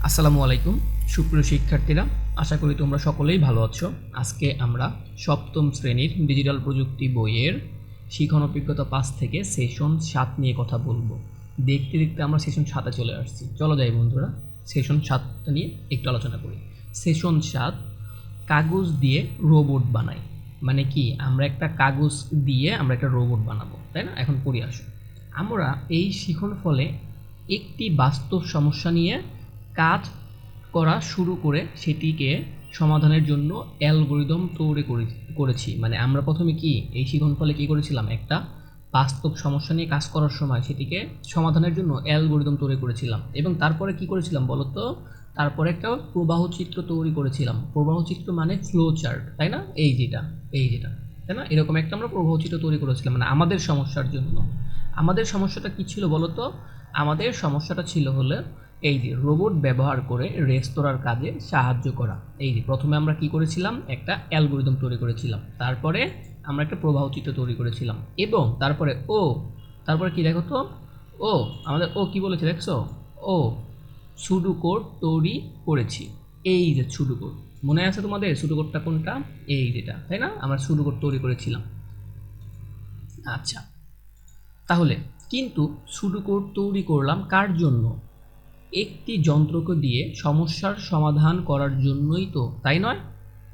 আসসালামু আলাইকুম সুপ্রিয় শিক্ষার্থীরা, আশা করি তোমরা সকলেই ভালো আছো। আজকে আমরা সপ্তম শ্রেণীর ডিজিটাল প্রযুক্তি বইয়ের শিখন অভিজ্ঞতা 5 থেকে সেশন 7 নিয়ে কথা বলবো। দেখতে দেখতে আমরা সেশন 7-এ চলে আসছি। চলো যাই বন্ধুরা, সেশন 7টা নিয়ে একটু আলোচনা করি। সেশন 7, কাগজ দিয়ে রোবট বানাই। মানে কি, আমরা একটা কাগজ দিয়ে আমরা একটা রোবট বানাবো, তাই না? এখন পড়ি আসো। আমরা এই শিখন ফলে একটি বাস্তব সমস্যা নিয়ে কাজ করা শুরু করে সেটিকে সমাধানের জন্য অ্যালগরিদম তৈরি করেছি। মানে আমরা প্রথমে কি এই শিখন ফলে কী করেছিলাম, একটা বাস্তব সমস্যা নিয়ে কাজ করার সময় সেটিকে সমাধানের জন্য অ্যালগরিদম তৈরি করেছিলাম, এবং তারপরে কি করেছিলাম বলো তো, তারপরে একটা প্রবাহ চিত্র তৈরি করেছিলাম। প্রবাহ চিত্র মানে ফ্লো চার্ট, তাই না? এই যেটা তাই না, এরকম একটা আমরা প্রবাহ চিত্র তৈরি করেছিলাম মানে আমাদের সমস্যার জন্য। আমাদের সমস্যাটা কি ছিল বলো তো? আমাদের সমস্যাটা ছিল হলে এই যে রোবট ব্যবহার করে রেস্তোরাঁর কাজে সাহায্য করা। এই যে প্রথমে আমরা কি করেছিলাম, একটা অ্যালগরিদম তৈরি করেছিলাম, তারপরে আমরা একটা প্রবাহ চিত্র তৈরি করেছিলাম, এবং তারপরে কি দেখো তো, আমাদের কি বলেছে দেখছো? ও সুডো কোড তৈরি করেছি। এই যে সুডো কোড, মনে আছে তোমাদের সুডো কোডটা কোনটা? এই যেটা, তাই না? আমরা সুডো কোড তৈরি করেছিলাম। আচ্ছা, তাহলে কিন্তু সুডো কোড তৈরি করলাম কার জন্য? একটি যন্ত্রকে দিয়ে সমস্যার সমাধান করার জন্যই তো, তাই নয়?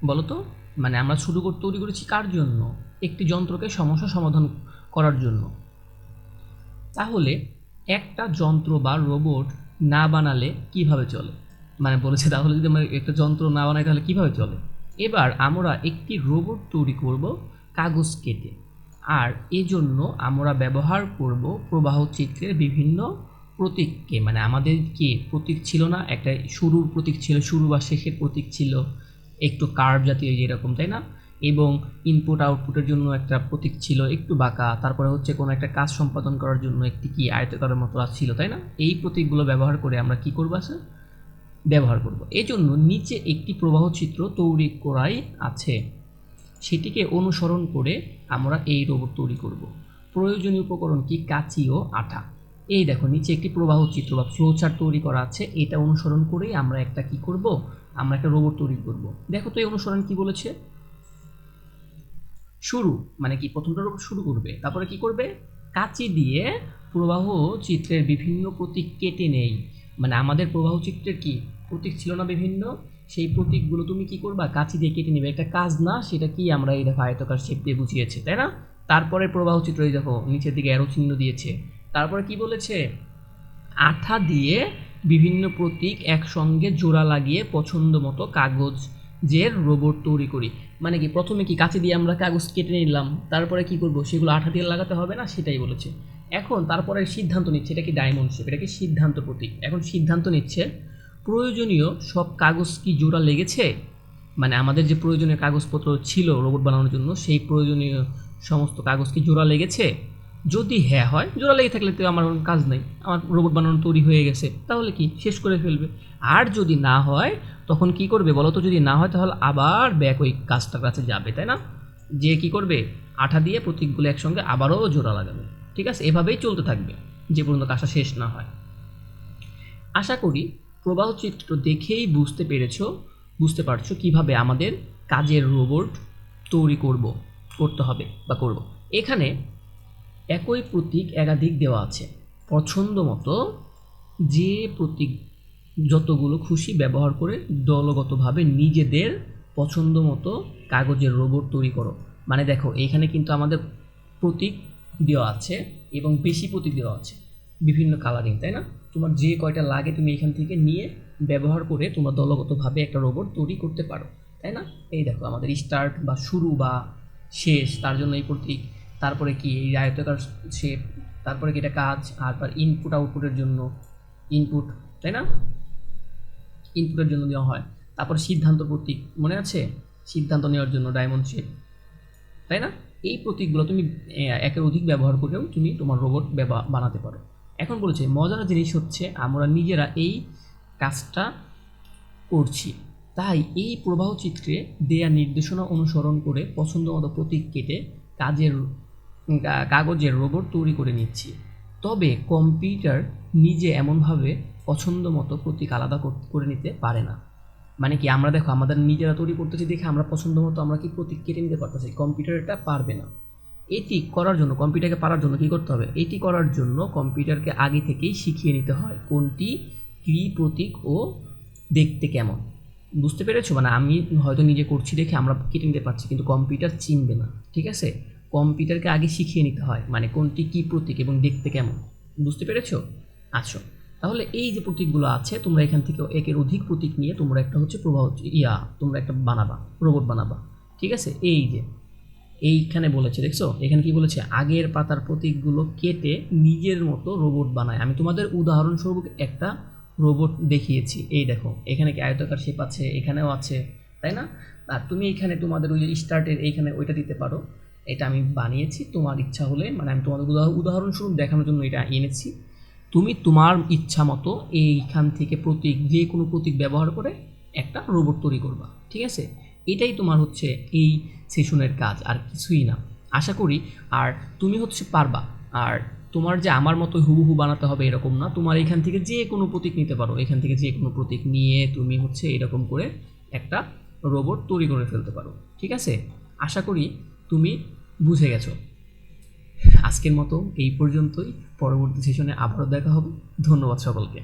বলো তো, মানে আমরা সুডো কোড তৈরি করেছি কার জন্য? একটি যন্ত্রকে সমস্যা সমাধান করার জন্য। তাহলে একটা যন্ত্র বা রোবট না বানালে কিভাবে চলে? মানে বলেছে তাহলে যদি আমরা একটা যন্ত্র না বানাই তাহলে কিভাবে চলে? এবার আমরা একটি রোবট তৈরি করব কাগজ কেটে, আর এজন্য আমরা ব্যবহার করব প্রবাহ চিত্রের বিভিন্ন প্রতীককে। মানে আমাদের কি প্রতীক ছিল না, একটা শুরুর প্রতীক ছিল, শুরু বা শেষের প্রতীক ছিল, একটু কার্ভ জাতীয় যেরকম, তাই না? এবং ইনপুট আউটপুটের জন্য একটা প্রতীক ছিল একটু বাঁকা, তারপরে হচ্ছে কোনো একটা কাজ সম্পাদন করার জন্য একটি কি আয়তাকারের মতো ছিল, তাই না? এই প্রতীকগুলো ব্যবহার করে আমরা কি করবো, আছে ব্যবহার করব। এই জন্য নিচে একটি প্রবাহ চিত্র তৈরি করাই আছে, সেটিকে অনুসরণ করে আমরা এই রোবট তৈরি করব। প্রয়োজনীয় উপকরণ কি? কাঁচি ও আঠা। এই দেখো নিচে একটি প্রবাহ চিত্র বা ফ্লো চার্ট তৈরি করা আছে, এটা অনুসরণ করেই আমরা একটা কি করব, আমরা একটা রোবট তৈরি করব। দেখো তো এই অনুসরণ কি বলেছে? শুরু মানে কি, প্রথমটা রোবট শুরু করবে, তারপরে কি করবে? কাঁচি দিয়ে প্রবাহ চিত্রের বিভিন্ন প্রতীক কেটে নেই। মানে আমাদের প্রবাহ চিত্রের কি প্রতীক ছিল না বিভিন্ন, সেই প্রতীকগুলো তুমি কি করবা, কাঁচি দিয়ে কেটে নেবে। একটা কাজ না, সেটা কি আমরা এই দেখো আয়তাকার শেপ দিয়ে বুঝিয়েছে, তাই না? তারপরে প্রবাহ চিত্র এই দেখো নিচের দিকে অ্যারো চিহ্ন দিয়েছে। তারপরে কি বলেছে? আঠা দিয়ে বিভিন্ন প্রতীক একসঙ্গে জোড়া লাগিয়ে পছন্দ মতো কাগজের রোবট তৈরি করি। মানে কি, প্রথমে কি কাঁচি দিয়ে আমরা কাগজ কেটে নিলাম, তারপরে কি করব, সেগুলো আঠা দিয়ে লাগাতে হবে না, সেটাই বলেছে। এখন তারপরে সিদ্ধান্ত নিচ্ছে, এটা কি ডায়মন্ড শেপ, এটা কি সিদ্ধান্ত প্রতীক। এখন সিদ্ধান্ত নিচ্ছে প্রয়োজনীয় সব কাগজ কি জোড়া লেগেছে। মানে আমাদের যে প্রয়োজনীয় কাগজপত্র ছিল রোবট বানানোর জন্য, সেই প্রয়োজনীয় সমস্ত কাগজ কি জোড়া লেগেছে? যদি হ্যাঁ হয়, জোড়া লেগে থাকলে তো আমার কোনো কাজ নেই, আমার রোবট বানানো তৈরি হয়ে গেছে, তাহলে কি শেষ করে ফেলবে। আর যদি না হয় তখন কি করবে বলো তো? যদি না হয় তাহলে আবার ব্যাক ওই কাজটার কাছে যাবে, তাই না? যে কি করবে, আঠা দিয়ে প্রতীকগুলো একসঙ্গে আবারও জোড়া লাগাবে। ঠিক আছে, এভাবেই চলতে থাকবে যে পর্যন্ত কাজটা শেষ না হয়। আশা করি প্রবাহ চিত্র দেখেই বুঝতে পারছো কিভাবে আমাদের কাজের রোবট তৈরি করতে হবে বা করব। এখানে একই প্রতীক একাধিক দেওয়া আছে, পছন্দ মতো যে প্রতীক যতগুলো খুশি ব্যবহার করে দলগতভাবে নিজেদের পছন্দ মতো কাগজের রোবট তৈরি করো। মানে দেখো এইখানে কিন্তু আমাদের প্রতীক দেওয়া আছে এবং বেশি প্রতীক দেওয়া আছে, বিভিন্ন কালারিং, তাই না? তোমার যে কয়টা লাগে তুমি এখান থেকে নিয়ে ব্যবহার করে তোমরা দলগতভাবে একটা রোবট তৈরি করতে পারো, তাই না? এই দেখো আমাদের স্টার্ট বা শুরু বা শেষ, তার জন্য এই প্রতীক। তারপরে কি এই আয়তাকার শেপ, তারপরে কি এটা কাজ, আর ইনপুট আউটপুটের জন্য ইনপুট, তাই না? ইনপুটের জন্য দেওয়া হয়। তারপরে সিদ্ধান্ত প্রতীক, মনে আছে? সিদ্ধান্ত নেওয়ার জন্য ডায়মন্ড শেপ, তাই না? এই প্রতীকগুলো তুমি একের অধিক ব্যবহার করেও তুমি তোমার রোবট বানাতে পারো। এখন বলেছে মজার জিনিস হচ্ছে আমরা নিজেরা এই কাজটা করছি, তাই এই প্রবাহ চিত্রে দেয়া নির্দেশনা অনুসরণ করে পছন্দ মতো প্রতীক কেটে কাগজের রোবট তৈরি করে নিচ্ছি। তবে কম্পিউটার নিজে এমনভাবে পছন্দ মতো প্রতীক আলাদা করে নিতে পারে না। মানে কি, আমরা দেখো আমাদের নিজেরা তৈরি করতেছি দেখে আমরা পছন্দ মতো আমরা কি প্রতীক কেটে নিতে পারতেছি, কম্পিউটার এটা পারবে না। এটি করার জন্য, কম্পিউটারকে পারার জন্য কী করতে হবে, এটি করার জন্য কম্পিউটারকে আগে থেকেই শিখিয়ে নিতে হয় কোনটি কী প্রতীক ও দেখতে কেমন। বুঝতে পেরেছো? মানে আমি হয়তো নিজে করছি দেখে আমরা কেটে নিতে পারছি, কিন্তু কম্পিউটার চিনবে না। ঠিক আছে, কম্পিউটারকে আগে শিখিয়ে নিতে হয় মানে কোনটি কী প্রতীক এবং দেখতে কেমন। বুঝতে পেরেছো? আচ্ছা, তাহলে এই যে প্রতীকগুলো আছে তোমরা এখান থেকে একের অধিক প্রতীক নিয়ে তোমরা একটা হচ্ছে তোমরা একটা বানাবা, রোবট বানাবা। ঠিক আছে, এই যে এইখানে বলেছে, দেখছো এখানে কি বলেছে, আগের পাতার প্রতীকগুলো কেটে নিজের মতো রোবট বানায়। আমি তোমাদের উদাহরণস্বরূপ একটা রোবট দেখিয়েছি, এই দেখো এখানে কি আয়তাকার শেপ আছে, এখানেও আছে, তাই না? আর তুমি এখানে তোমাদের ওই যে স্টার্টের এইখানে ওইটা দিতে পারো। এটা আমি বানিয়েছি, তোমার ইচ্ছা হলে, মানে আমি তোমাদের উদাহরণস্বরূপ দেখানোর জন্য এটা এনেছি। তুমি তোমার ইচ্ছা মতো এইখান থেকে প্রতীক, যে কোনো প্রতীক ব্যবহার করে একটা রোবট তৈরি করবা। ঠিক আছে, এটাই তোমার হচ্ছে এই সেশনের কাজ, আর কিছুই না আশা করি। আর তুমি হচ্ছে পারবা। আর তোমার যে আমার মতো হুবহু বানাতে হবে এরকম না, তোমার এখান থেকে যে কোনো প্রতীক নিতে পারো, এখান থেকে যে কোনো প্রতীক নিয়ে তুমি হচ্ছে এরকম করে একটা রোবট তৈরি করে ফেলতে পারো। ঠিক আছে, আশা করি তুমি বুঝে গেছো। আজকের মতো এই পর্যন্তই, পরবর্তী সেশনে আবারও দেখা হবে। ধন্যবাদ সকলকে।